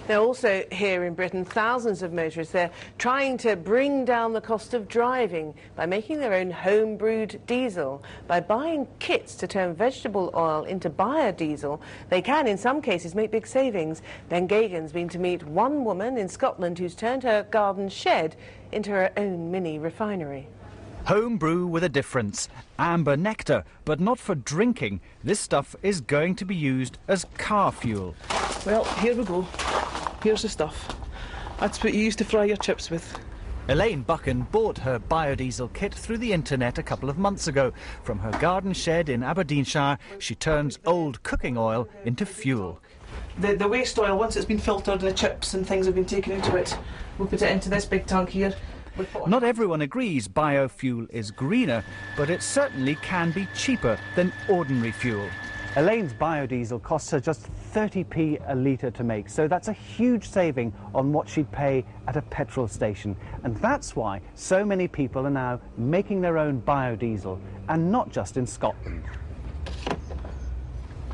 Now, also here in Britain, thousands of motorists, they're trying to bring down the cost of driving by making their own home-brewed diesel. By buying kits to turn vegetable oil into biodiesel, they can, in some cases, make big savings. Ben Gagan's been to meet one woman in Scotland who's turned her garden shed into her own mini refinery. Home brew with a difference. Amber nectar, but not for drinking. This stuff is going to be used as car fuel. Well, here we go. Here's the stuff. That's what you used to fry your chips with. Elaine Buchan bought her biodiesel kit through the internet a couple of months ago. From her garden shed in Aberdeenshire, she turns old cooking oil into fuel. The waste oil, once it's been filtered, the chips and things have been taken into it, we'll put it into this big tank here. Not everyone agrees biofuel is greener, but it certainly can be cheaper than ordinary fuel. Elaine's biodiesel costs her just 30p a litre to make, so that's a huge saving on what she'd pay at a petrol station. And that's why so many people are now making their own biodiesel, and not just in Scotland.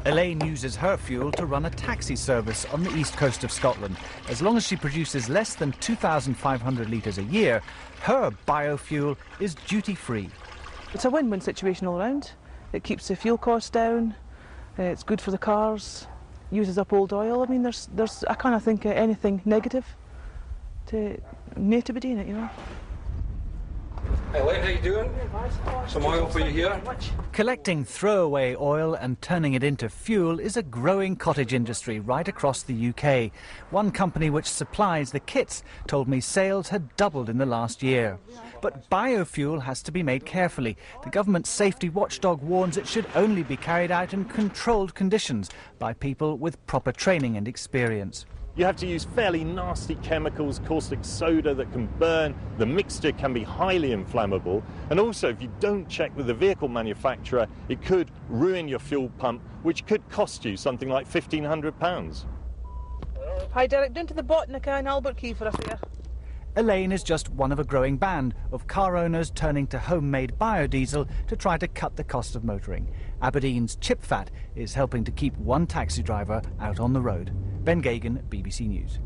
Elaine uses her fuel to run a taxi service on the east coast of Scotland. As long as she produces less than 2,500 litres a year, her biofuel is duty-free. It's a win-win situation all round. It keeps the fuel costs down, it's good for the cars, uses up old oil. I mean, I can't think of anything negative to be doing it, you know. Hey Elaine, how you doing? Some oil for you here. Collecting throwaway oil and turning it into fuel is a growing cottage industry right across the UK. One company which supplies the kits told me sales had doubled in the last year. But biofuel has to be made carefully. The government's safety watchdog warns it should only be carried out in controlled conditions by people with proper training and experience. You have to use fairly nasty chemicals, caustic soda that can burn. The mixture can be highly inflammable. And also, if you don't check with the vehicle manufacturer, it could ruin your fuel pump, which could cost you something like £1,500. Hi Derek, down to the Botnica in Albert Key for a fare. Elaine is just one of a growing band of car owners turning to homemade biodiesel to try to cut the cost of motoring. Aberdeen's chip fat is helping to keep one taxi driver out on the road. Ben Gagan, BBC News.